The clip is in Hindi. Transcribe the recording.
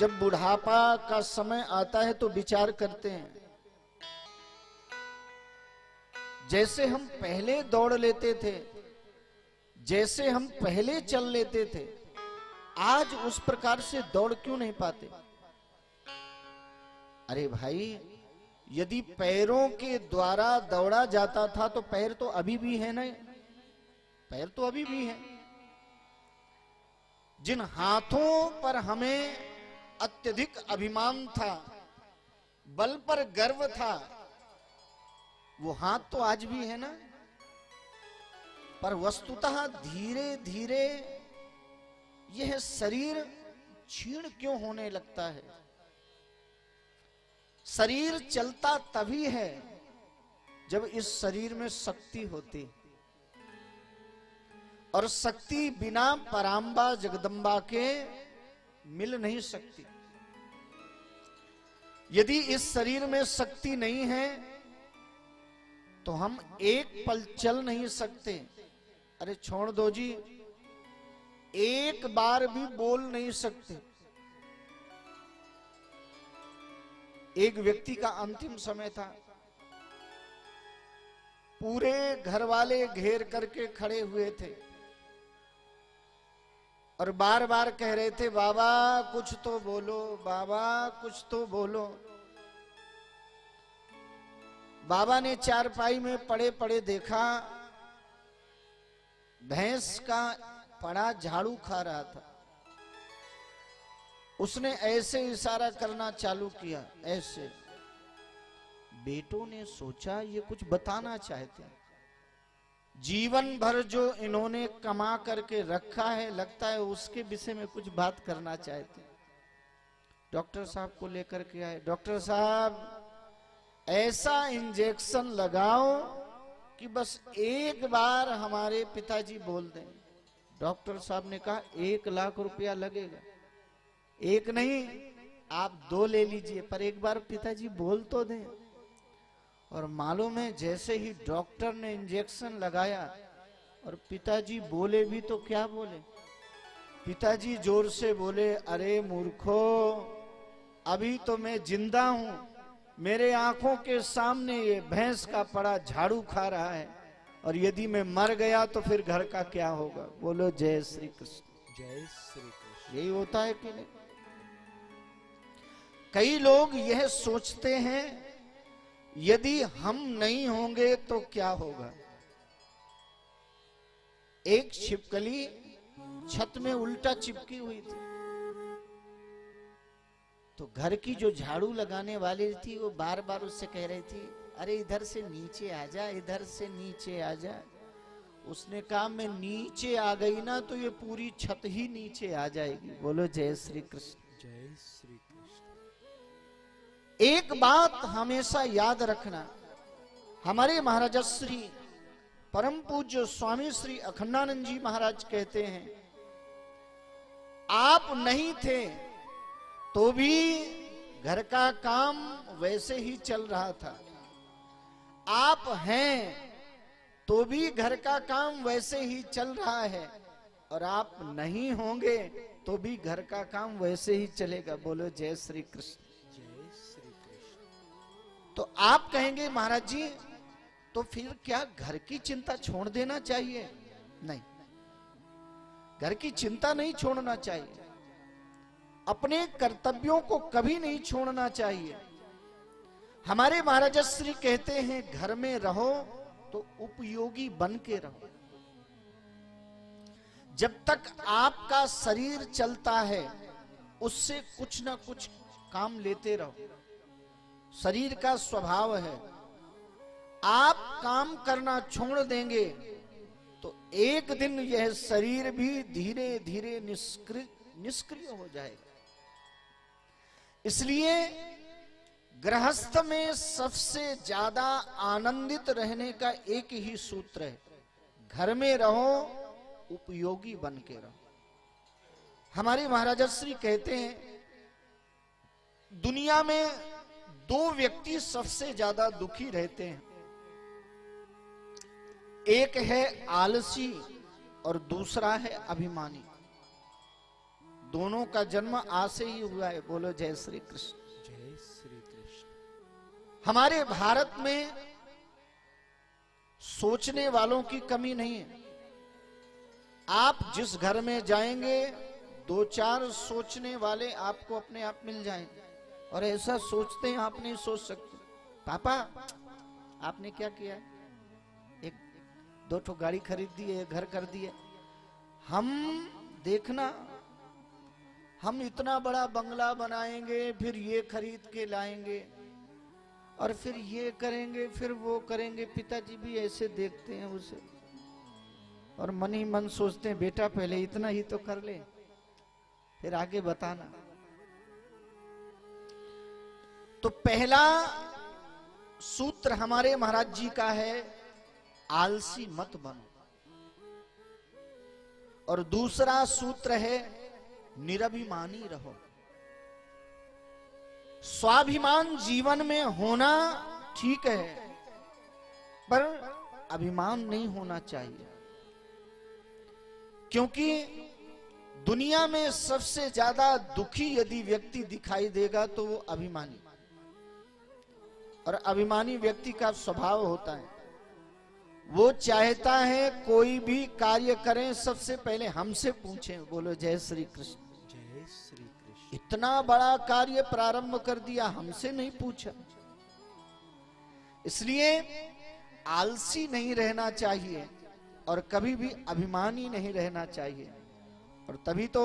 जब बुढ़ापा का समय आता है तो विचार करते हैं, जैसे हम पहले दौड़ लेते थे, जैसे हम पहले चल लेते थे, आज उस प्रकार से दौड़ क्यों नहीं पाते? अरे भाई, यदि पैरों के द्वारा दौड़ा जाता था तो पैर तो अभी भी है ना, पैर तो अभी भी है। जिन हाथों पर हमें अत्यधिक अभिमान था, बल पर गर्व था, वो हाथ तो आज भी है ना। पर वस्तुतः धीरे धीरे यह शरीर क्षीण क्यों होने लगता है? शरीर चलता तभी है जब इस शरीर में शक्ति होती, और शक्ति बिना परांबा जगदम्बा के मिल नहीं सकती। यदि इस शरीर में शक्ति नहीं है तो हम एक पल चल नहीं सकते। अरे छोड़ दो जी, एक बार भी बोल नहीं सकते। एक व्यक्ति का अंतिम समय था, पूरे घर वाले घेर करके खड़े हुए थे और बार बार कह रहे थे, बाबा कुछ तो बोलो, बाबा कुछ तो बोलो। बाबा ने चारपाई में पड़े पड़े देखा, भैंस का पड़ा झाड़ू खा रहा था। उसने ऐसे इशारा करना चालू किया, ऐसे। बेटों ने सोचा ये कुछ बताना चाहते हैं। जीवन भर जो इन्होंने कमा करके रखा है, लगता है उसके विषय में कुछ बात करना चाहते हैं। डॉक्टर साहब को लेकर के आए, डॉक्टर साहब ऐसा इंजेक्शन लगाओ कि बस एक बार हमारे पिताजी बोल दें। डॉक्टर साहब ने कहा 1 लाख रुपया लगेगा। एक नहीं, आप 2 ले लीजिए, पर एक बार पिताजी बोल तो दें। और मालूम है, जैसे ही डॉक्टर ने इंजेक्शन लगाया और पिताजी बोले भी तो क्या बोले, पिताजी जोर से बोले, अरे मूर्खो, अभी तो मैं जिंदा हूं, मेरे आंखों के सामने ये भैंस का पड़ा झाड़ू खा रहा है, और यदि मैं मर गया तो फिर घर का क्या होगा? बोलो जय श्री कृष्ण। जय श्री कृष्ण। यही होता है कि नहीं? कई लोग यह सोचते हैं यदि हम नहीं होंगे तो क्या होगा। एक छिपकली छत में उल्टा चिपकी हुई थी, तो घर की जो झाड़ू लगाने वाली थी वो बार बार उससे कह रही थी, अरे इधर से नीचे आ जा, इधर से नीचे आ जा। उसने कहा, मैं नीचे आ गई ना तो ये पूरी छत ही नीचे आ जाएगी। बोलो जय श्री कृष्ण। जय श्री कृष्ण। एक बात हमेशा याद रखना, हमारे महाराज श्री परम पूज्य स्वामी श्री अखंडानंद जी महाराज कहते हैं, आप नहीं थे तो भी घर का काम वैसे ही चल रहा था, आप हैं तो भी घर का काम वैसे ही चल रहा है, और आप नहीं होंगे तो भी घर का काम वैसे ही चलेगा। बोलो जय श्री कृष्ण। जय श्री कृष्ण। तो आप कहेंगे, महाराज जी तो फिर क्या घर की चिंता छोड़ देना चाहिए? नहीं, घर की चिंता नहीं छोड़ना चाहिए, अपने कर्तव्यों को कभी नहीं छोड़ना चाहिए। हमारे महाराज श्री कहते हैं, घर में रहो तो उपयोगी बन के रहो। जब तक आपका शरीर चलता है उससे कुछ ना कुछ काम लेते रहो, शरीर का स्वभाव है। आप काम करना छोड़ देंगे तो एक दिन यह शरीर भी धीरे धीरे निष्क्रिय हो जाएगा। इसलिए गृहस्थ में सबसे ज्यादा आनंदित रहने का एक ही सूत्र है, घर में रहो, उपयोगी बन के रहो। हमारे महाराज श्री कहते हैं, दुनिया में 2 व्यक्ति सबसे ज्यादा दुखी रहते हैं, एक है आलसी और दूसरा है अभिमानी। दोनों का जन्म आ से ही हुआ है। बोलो जय श्री कृष्ण। जय श्री कृष्ण। हमारे भारत में सोचने वालों की कमी नहीं है। आप जिस घर में जाएंगे 2-4 सोचने वाले आपको अपने आप मिल जाएंगे, और ऐसा सोचते हैं आप नहीं सोच सकते। पापा आपने क्या किया, 1-2 ठो गाड़ी खरीद दी है, घर कर दिए। हम देखना, हम इतना बड़ा बंगला बनाएंगे, फिर ये खरीद के लाएंगे, और फिर ये करेंगे, फिर वो करेंगे। पिताजी भी ऐसे देखते हैं उसे, और मन ही मन सोचते हैं बेटा पहले इतना ही तो कर ले, फिर आगे बताना। तो पहला सूत्र हमारे महाराज जी का है, आलसी मत बनो। और दूसरा सूत्र है, निरभिमानी रहो। स्वाभिमान जीवन में होना ठीक है, पर अभिमान नहीं होना चाहिए। क्योंकि दुनिया में सबसे ज्यादा दुखी यदि व्यक्ति दिखाई देगा तो वो अभिमानी, और अभिमानी व्यक्ति का स्वभाव होता है, वो चाहता है कोई भी कार्य करें सबसे पहले हमसे पूछें। बोलो जय श्री कृष्ण। जय श्री कृष्ण। इतना बड़ा कार्य प्रारंभ कर दिया, हमसे नहीं पूछा। इसलिए आलसी नहीं रहना चाहिए और कभी भी अभिमानी नहीं रहना चाहिए। और तभी तो